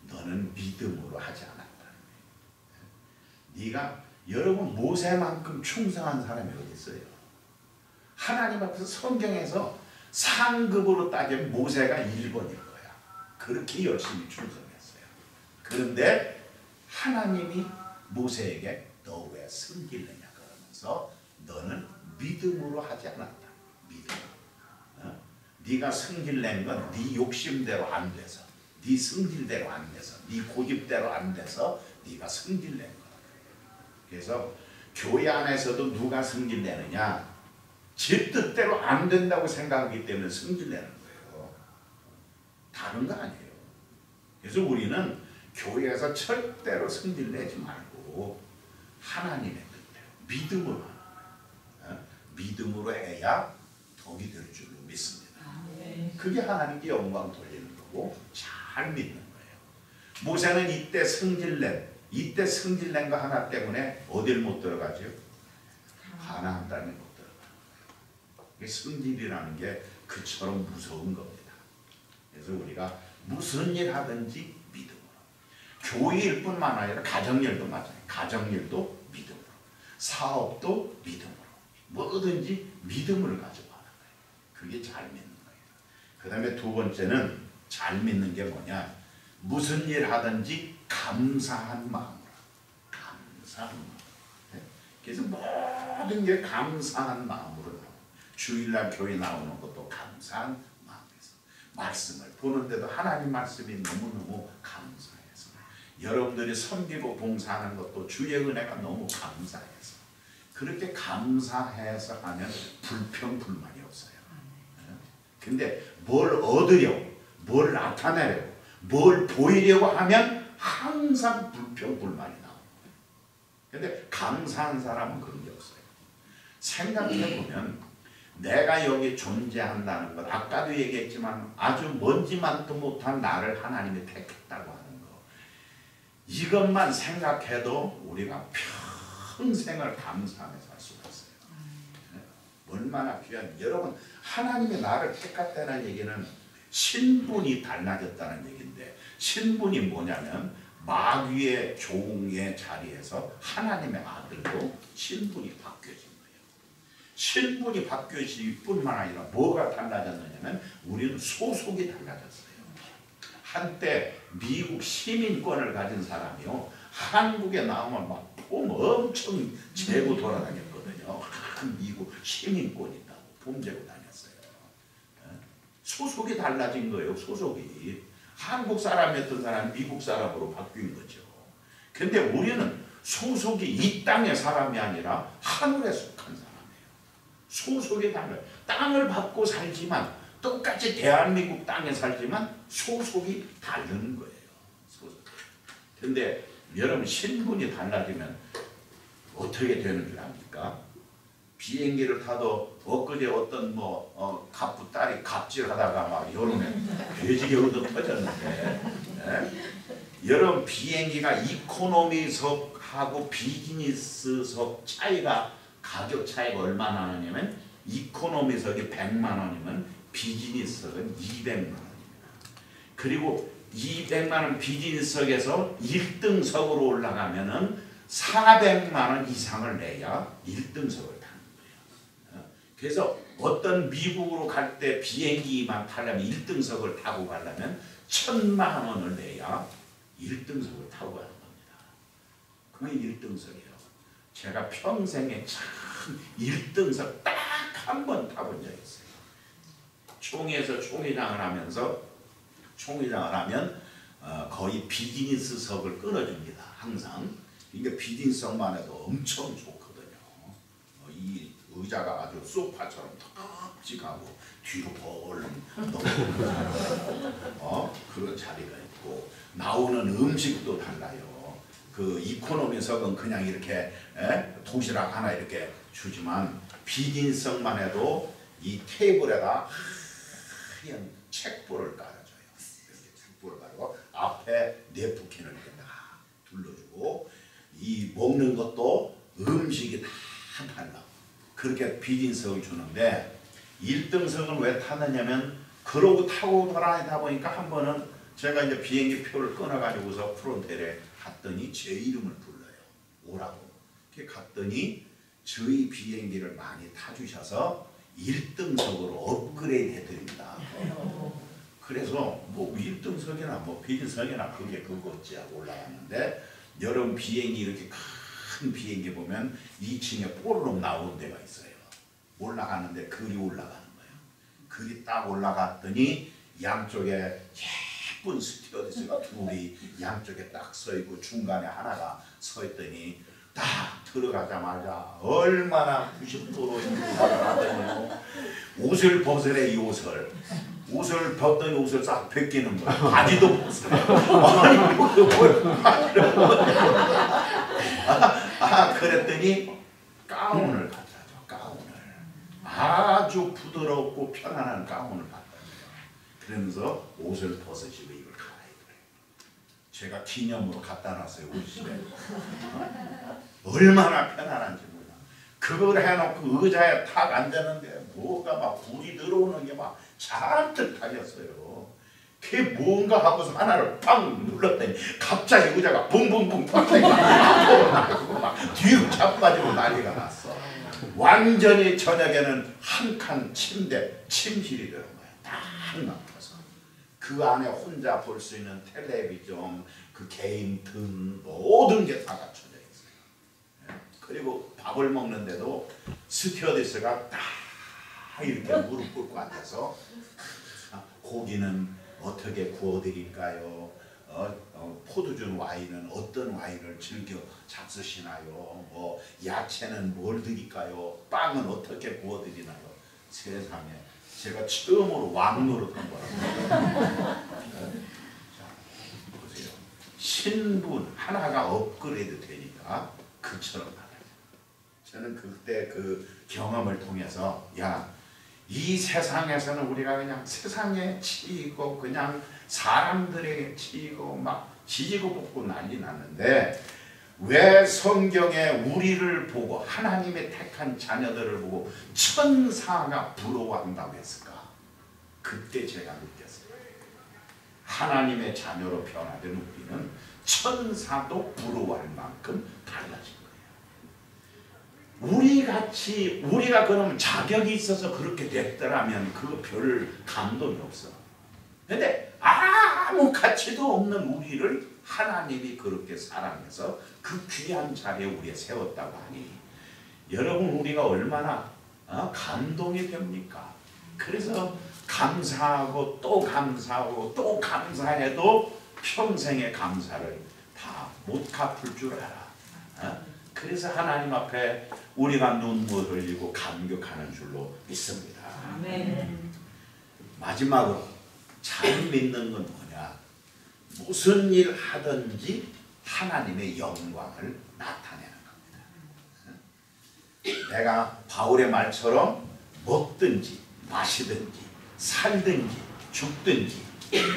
너는 믿음으로 하지 않았다. 네가 여러분 모세만큼 충성한 사람이 어디 있어요? 하나님 앞에서 성경에서 상급으로 따지면 모세가 1번일 거야. 그렇게 열심히 충성했어요. 그런데 하나님이 모세에게 너 왜 성질내냐 그러면서 너는 믿음으로 하지 않았다. 네가 성질낸 건 네 욕심대로 안 돼서, 네 성질대로 안 돼서, 네 고집대로 안 돼서 네가 성질낸 거야. 그래서 교회 안에서도 누가 성질내느냐? 지 뜻대로 안 된다고 생각하기 때문에 성질내는 거예요. 다른 거 아니에요. 그래서 우리는 교회에서 절대로 성질내지 말고 하나님의 뜻대로 믿음으로 하는 거예요. 믿음으로 해야 덕이 될 줄로 믿습니다. 그게 하나님께 영광 돌리는 거고 잘 믿는 거예요. 모세는 이때 성질낸 거 하나 때문에 어딜 못 들어가죠? 가나안 땅에 못 들어가는 거예요. 성질이라는 게 그처럼 무서운 겁니다. 그래서 우리가 무슨 일 하든지 믿음으로, 교회일 뿐만 아니라 가정일도 마찬가지예요. 가정일도 믿음으로, 사업도 믿음으로, 뭐든지 믿음을 가지고 하는 거예요. 그게 잘 믿는 거예요. 그 다음에 두 번째는 잘 믿는 게 뭐냐? 무슨 일 하든지 감사한 마음으로. 감사한 마음. 그래서 모든 게 감사한 마음으로. 주일날 교회 나오는 것도 감사한 마음에서. 말씀을 보는데도 하나님 말씀이 너무너무 감사해서. 여러분들이 섬기고 봉사하는 것도 주의 은혜가 너무 감사해서. 그렇게 감사해서 하면 불평불만이 없어요. 근데 뭘 얻으려고, 뭘 나타내려고, 뭘 보이려고 하면 항상 불평불만이 나옵니다. 근데 감사한 사람은 그런 게 없어요. 생각해보면 내가 여기 존재한다는 것, 아까도 얘기했지만 아주 먼지만도 못한 나를 하나님이 택했다고 하는 거, 이것만 생각해도 우리가 평생을 감사하며 살 수가 있어요. 얼마나 귀한, 여러분 하나님이 나를 택했다는 얘기는 신분이 달라졌다는 얘기인데, 신분이 뭐냐면 마귀의 종의 자리에서 하나님의 아들로 신분이 바뀌어진 거예요. 신분이 바뀌어질 뿐만 아니라 뭐가 달라졌느냐면 우리는 소속이 달라졌어요. 한때 미국 시민권을 가진 사람이요, 한국에 나오면 막 폼 엄청 재고 돌아다녔거든요. 미국 시민권이 있다고 폼 재고 다녔어요. 소속이 달라진 거예요. 소속이. 한국 사람이었던 사람이 미국 사람으로 바뀐 거죠. 근데 우리는 소속이 이 땅의 사람이 아니라 하늘에 속한 사람이에요. 소속이 달라요. 땅을 받고 살지만, 똑같이 대한민국 땅에 살지만 소속이 다른 거예요. 소속. 근데 여러분 신분이 달라지면 어떻게 되는 줄 압니까? 비행기를 타도 엊그제 어떤 갑부 딸이 갑질하다가 막 여름에 돼지게 얻어 터졌는데, 여러분 비행기가 이코노미석하고 비즈니스석 차이가, 가격 차이가 얼마나 나냐면 이코노미석이 100만 원이면 비즈니스석은 200만 원입니다. 그리고 200만 원 비즈니스석에서 1등석으로 올라가면은 400만 원 이상을 내야 1등석을 타는 거예요. 그래서 어떤 미국으로 갈 때 비행기만 타려면 1등석을 타고 가려면 1000만 원을 내야 1등석을 타고 가는 겁니다. 그게 1등석이에요. 제가 평생에 참 1등석 딱 한 번 타본 적이 있어요. 총회에서 총회장을 하면 거의 비즈니스석을 끊어줍니다. 항상. 그러니까 비즈니스석만 해도 엄청 좋거든요. 이 의자가 아주 소파처럼 탁직하고 뒤로 벌 넘어가고 그런 자리가 있고, 나오는 음식도 달라요. 그 이코노미석은 그냥 이렇게 도시락 하나 이렇게 주지만, 비즈니스석만 해도 이 테이블에다 하얀 책보를 깔아줘요. 이렇게 책보를 깔고 앞에 네프킨을 이렇게 다 둘러주고, 이 먹는 것도 음식이 다 달라. 그렇게 비즈니스석을 주는데, 1등석은 왜 타느냐면 그러고 타고 돌아다니다 보니까 한 번은 제가 이제 비행기 표를 끊어가지고서 프론텔에 갔더니 제 이름을 불러요. 오라고. 이렇게 갔더니 저희 비행기를 많이 타주셔서 1등석으로 업그레이드 해드립니다. 그래서 뭐 1등석이나 뭐 비즈석이나 그게 그거지 하고 올라갔는데, 여러분 비행기 이렇게 큰 비행기 보면 2층에 뽀르륵 나오는 데가 있어요. 올라가는데 글이 올라가는 거예요. 글이 딱 올라갔더니 양쪽에 예쁜 스튜어디스가 둘이 양쪽에 딱 서 있고 중간에 하나가 서 있더니 딱 들어가자마자 얼마나 90도로 하더니 옷을 벗으래. 이 옷을 벗더니 옷을 싹 벗기는 거야. 바지도 벗으래. 그랬더니 가운을 갖다 줘. 가운을 아주 부드럽고 편안한 가운을 갖다 줘. 그러면서 옷을 벗으시고 이걸 갈아입으래. 제가 기념으로 갖다 놨어요. 우리 집에. 얼마나 편안한지 몰라. 그걸 해놓고 의자에 탁 앉았는데 뭐가 막 불이 들어오는 게 막 잔뜩 달렸어요. 그게 뭔가 하고서 하나를 팡 눌렀더니 갑자기 의자가 붕붕붕 터지고 막 뒤로 자빠지고 난리가 났어. 완전히 저녁에는 한 칸 침실이 되는 거야. 딱 막혀서 그 안에 혼자 볼 수 있는 텔레비전, 그 개인 등 모든 게 다 갖춰져 있어요. 그리고 밥을 먹는데도 스튜어디스가 딱 이렇게 무릎 꿇고 앉아서 고기는 어떻게 구워드릴까요? 포도주 와인은 어떤 와인을 즐겨 잡수시나요? 뭐 야채는 뭘 드릴까요? 빵은 어떻게 구워드리나요? 세상에 제가 처음으로 왕 노릇한 거라고. 자, 보세요. 신분 하나가 업그레이드 되니까 그처럼 말해요. 저는 그때 그 경험을 통해서 이 세상에서는 우리가 그냥 세상에 치이고 그냥 사람들에게 치이고 막 지지고 볶고 난리 났는데 왜 성경에 우리를 보고 하나님의 택한 자녀들을 보고 천사가 부러워한다고 했을까? 그때 제가 느꼈어요. 하나님의 자녀로 변화된 우리는 천사도 부러워할 만큼 달라진 거예요. 우리가 그러면 자격이 있어서 그렇게 됐더라면 그 별 감동이 없어. 근데 아무 가치도 없는 우리를 하나님이 그렇게 사랑해서 그 귀한 자리에 우리가 세웠다고 하니 여러분 우리가 얼마나 감동이 됩니까? 그래서 감사하고 또 감사하고 또 감사해도 평생의 감사를 다 못 갚을 줄 알아. 그래서 하나님 앞에 우리가 눈물 흘리고 감격하는 줄로 믿습니다. 아멘. 마지막으로 잘 믿는 건 뭐냐? 무슨 일 하든지 하나님의 영광을 나타내는 겁니다. 내가 바울의 말처럼 먹든지 마시든지 살든지 죽든지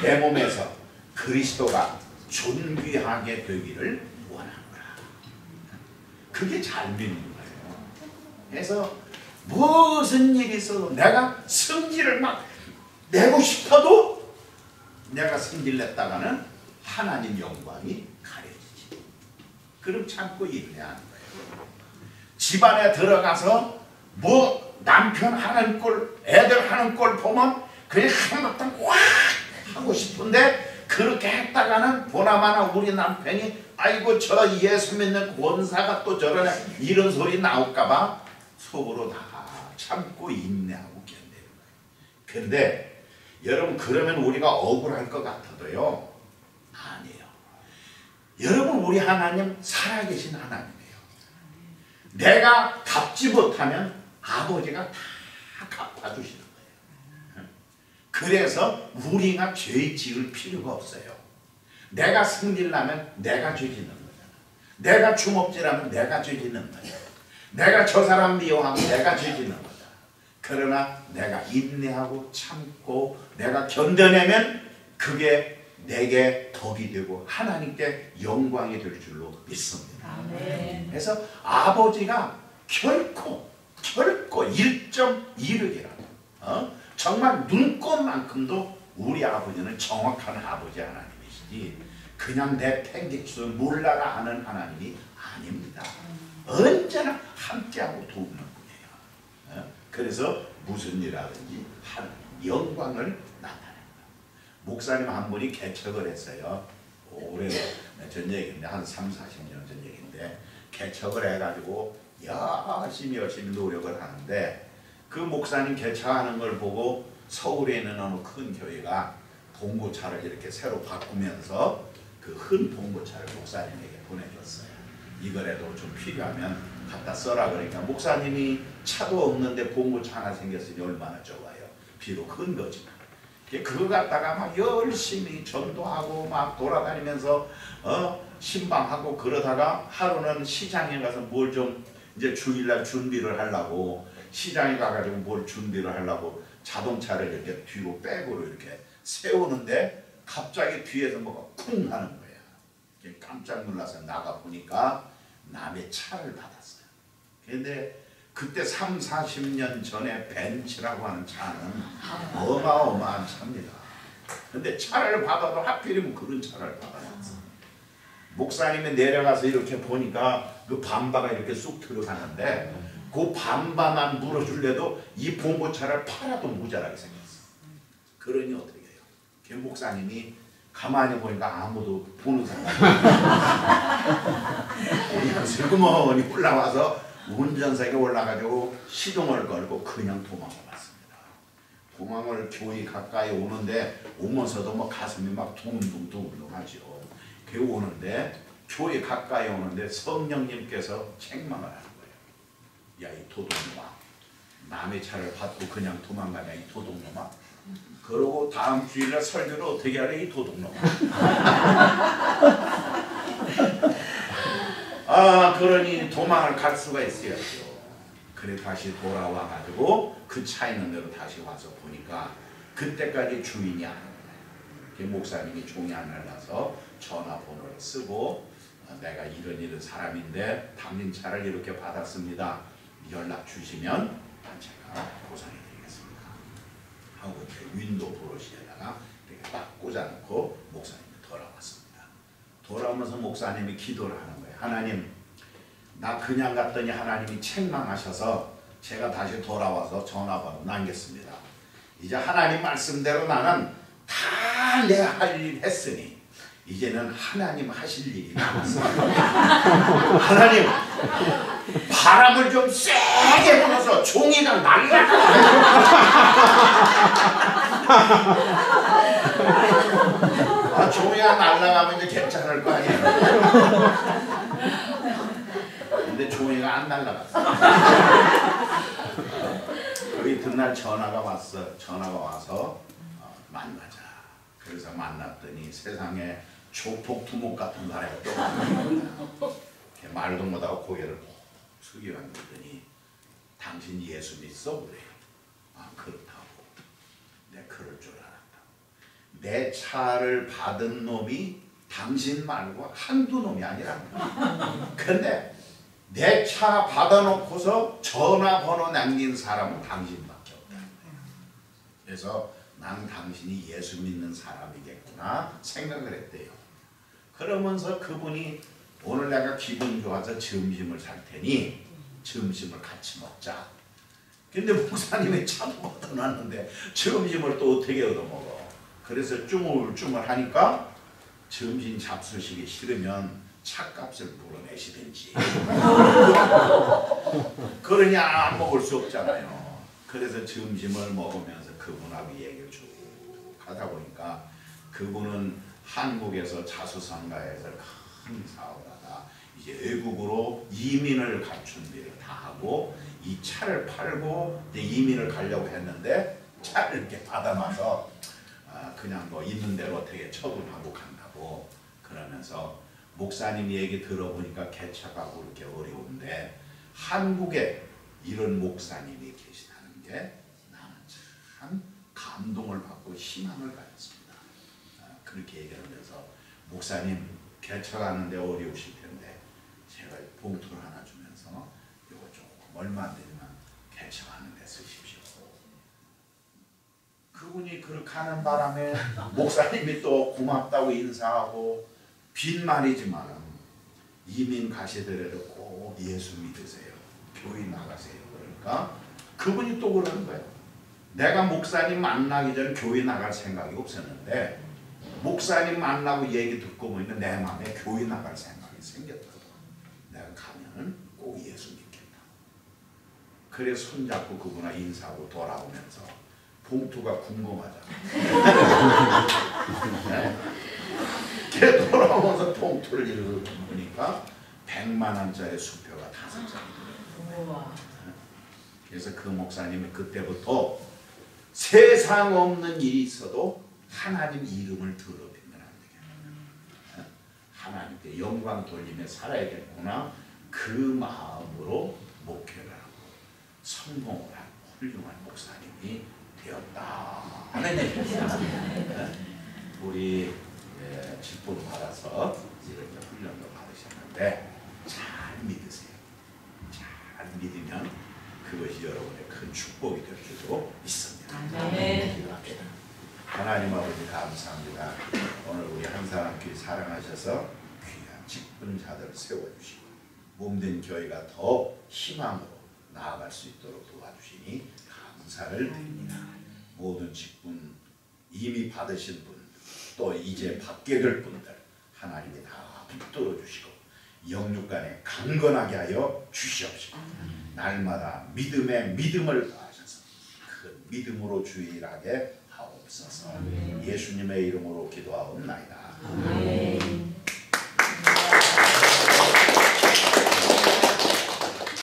내 몸에서 그리스도가 존귀하게 되기를 원하노라. 그게 잘 믿는 거예요. 그래서 무슨 일이 있어도 내가 성질을 막 내고 싶어도 내가 성질 냈다가는 하나님 영광이 가려지지. 그럼 참고 인내하는 거예요. 집안에 들어가서 뭐 남편 하는 꼴, 애들 하는 꼴 보면 그냥 한바탕 꽉 하고 싶은데 그렇게 했다가는 보나마나 우리 남편이 아이고 저 예수 믿는 권사가 또 저러네 이런 소리 나올까봐 속으로 다 참고 인내하고 견디는 거예요. 그런데 여러분 그러면 우리가 억울할 것 같아도요. 아니에요. 여러분 우리 하나님 살아계신 하나님이에요. 내가 갚지 못하면 아버지가 다 갚아주시는 거예요. 그래서 우리가 죄 지을 필요가 없어요. 내가 승질나면 내가 죄 짓는 거잖아. 내가 주먹질하면 내가 죄 짓는 거예요. 내가 저 사람 미워하면 내가 죄 짓는 거잖아. 그러나 내가 인내하고 참고 내가 견뎌내면 그게 내게 덕이 되고 하나님께 영광이 될 줄로 믿습니다. 아멘. 그래서 아버지가 결코 1.1획이라도 정말 눈꽃만큼도 우리 아버지는 정확한 아버지 하나님이시지 그냥 내 팽개쳐 몰라라 하는 하나님이 아닙니다. 언제나 함께하고 도우는 분이에요. 그래서 무슨 일 하든지 하나님 영광을 나타냅니다. 목사님 한 분이 개척을 했어요. 오래전 얘기인데 한 30, 40년 전 얘기인데 개척을 해가지고 열심히 노력을 하는데 그 목사님 개척하는 걸 보고 서울에 있는 어느 큰 교회가 봉고차를 이렇게 새로 바꾸면서 그 흔 봉고차를 목사님에게 보내줬어요. 이거라도 좀 필요하면 갖다 써라. 그러니까 목사님이 차도 없는데 봉고차 하나 생겼으니 얼마나 좋아요. 비록 큰 거지만. 그거 갖다가 막 열심히 전도하고 막 돌아다니면서 신방하고 그러다가 하루는 시장에 가서 뭘 좀 이제 주일날 준비를 하려고 시장에 가가지고 뭘 준비를 하려고 자동차를 이렇게 뒤로 백으로 이렇게 세우는데 갑자기 뒤에서 뭐가 쿵 하는 거야. 깜짝 놀라서 나가 보니까 남의 차를 받았어요. 근데 그때 3, 40년 전에 벤츠라고 하는 차는 어마어마한 차입니다. 근데 차를 받아도 하필이면 그런 차를 받아놨어. 목사님이 내려가서 이렇게 보니까 그 밤바가 이렇게 쑥 들어가는데 그 밤바만 물어줄래도 이 봉고차를 팔아도 모자라게 생겼어. 그러니 어떻게 해요? 그 목사님이 가만히 보니까 아무도 보는 사람이 그냥 슬그머니 올라와서 운전석에 올라가지고 시동을 걸고 그냥 도망을 갔습니다. 도망을 교회 가까이 오는데 오면서도 뭐 가슴이 막 두근두근하죠. 그 오는데 교회 가까이 오는데 성령님께서 책망을 하는 거예요. 야, 이 도둑놈아, 남의 차를 받고 그냥 도망가냐 이 도둑놈아. 그러고 다음 주일날 설교를 어떻게 하래 이 도둑놈아. 그러니 도망을 갈 수가 있어야죠. 그래 다시 돌아와 가지고 그 차 있는 데로 다시 와서 보니까 그때까지 주인이 안 오네. 목사님이 종이 안 날라서 전화번호를 쓰고 내가 이런 사람인데 당신 차를 이렇게 받았습니다. 연락 주시면 제가 보상해 드리겠습니다. 하고 윈도우 브러시에다가 이렇게 딱 꽂아놓고 목사님이 돌아왔습니다. 돌아오면서 목사님이 기도를 하는 거예요. 하나님, 나 그냥 갔더니 하나님이 책망하셔서 제가 다시 돌아와서 전화번호 남겼습니다. 이제 하나님 말씀대로 나는 다 내가 할 일 했으니 이제는 하나님 하실 일이 남았어. 하나님, 바람을 좀 세게 불어서 종이가 날라가. 종이가 날라가면 이제 괜찮을 거 아니에요. 근데 종이가 안 날라갔어. 그 이튿날 전화가 왔어. 전화가 와서 만나자. 그래서 만났더니 세상에 조폭두목 같은 사람이 또 말도 못하고 고개를 숙여 앉더니 당신 예수 믿어? 그래요. 그렇다고. 내 그럴 줄 알았다. 내 차를 받은 놈이 당신 말고 한두 놈이 아니라. 근데 내 차 받아놓고서 전화번호 남긴 사람은 당신밖에 없다. 그래서 난 당신이 예수 믿는 사람이겠구나 생각을 했대요. 그러면서 그분이 오늘 내가 기분 좋아서 점심을 살 테니 점심을 같이 먹자. 근데 목사님이 차도 받아놨는데 점심을 또 어떻게 얻어먹어. 그래서 쭈물쭈물 하니까 점심 잡수시기 싫으면 차값을 물어내시든지. 그러냐 안 먹을 수 없잖아요. 그래서 점심을 먹으면서 그분하고 얘기를 쭉 하다 보니까 그분은 한국에서 자수성가에서 큰 사업을 하다 이제 외국으로 이민을 갈 준비를 다 하고 이 차를 팔고 이제 이민을 가려고 했는데 차를 이렇게 받아놔서 그냥 뭐 있는 대로 어떻게 처분하고 간다고 그러면서 목사님 얘기 들어보니까 개척하고 이렇게 어려운데 한국에 이런 목사님이 계시다는 게 나는 참 감동을 받고 희망을 가졌습니다. 그렇게 얘기하면서 목사님 개척하는데 어려우실 텐데 제가 봉투를 하나 주면서 이거 조금 얼마 안 되지만 개척하는 데 쓰십시오. 그분이 그렇게 하는 바람에 목사님이 또 고맙다고 인사하고 빈말이지만 이민 가시더라도 꼭 예수 믿으세요. 교회 나가세요. 그러니까 그분이 또 그러는 거예요. 내가 목사님 만나기 전에 교회 나갈 생각이 없었는데 목사님 만나고 얘기 듣고 보니까 내 마음에 교회 나갈 생각이 생겼거든. 내가 가면은 꼭 예수 믿겠다. 그래서 손잡고 그분과 인사하고 돌아오면서 봉투가 궁금하잖아. 네? 걔 돌아오면서 봉투를 읽어보니까 100만 원짜리 수표가 5장이더라고요. 그래서 그 목사님이 그때부터 세상 없는 일이 있어도 하나님 이름을 더럽히면 안 되겠다. 하나님께 영광 돌리며 살아야겠구나. 그 마음으로 목회를 하고 성공을 한 훌륭한 목사님이 되었다 하는 얘기입니다. 우리 직분을 받아서 이렇게 훈련도 받으셨는데 잘 믿으세요. 잘 믿으면 그것이 여러분의 큰 축복이 될 줄도 있습니다. 기도합시다. 하나님 아버지 감사합니다. 오늘 우리 한사람교회 사랑하셔서 귀한 직분자들을 세워주시고 몸된 교회가 더 희망으로 나아갈 수 있도록 도와주시니 감사를 드립니다. 모든 직분 이미 받으신 분 또 이제 받게 될 분들 하나님이 다 붙들어 주시고 영육간에 강건하게 하여 주시옵시고 날마다 믿음에 믿음을 더하셔서 그 믿음으로 주일하게 하옵소서. 예수님의 이름으로 기도하옵나이다.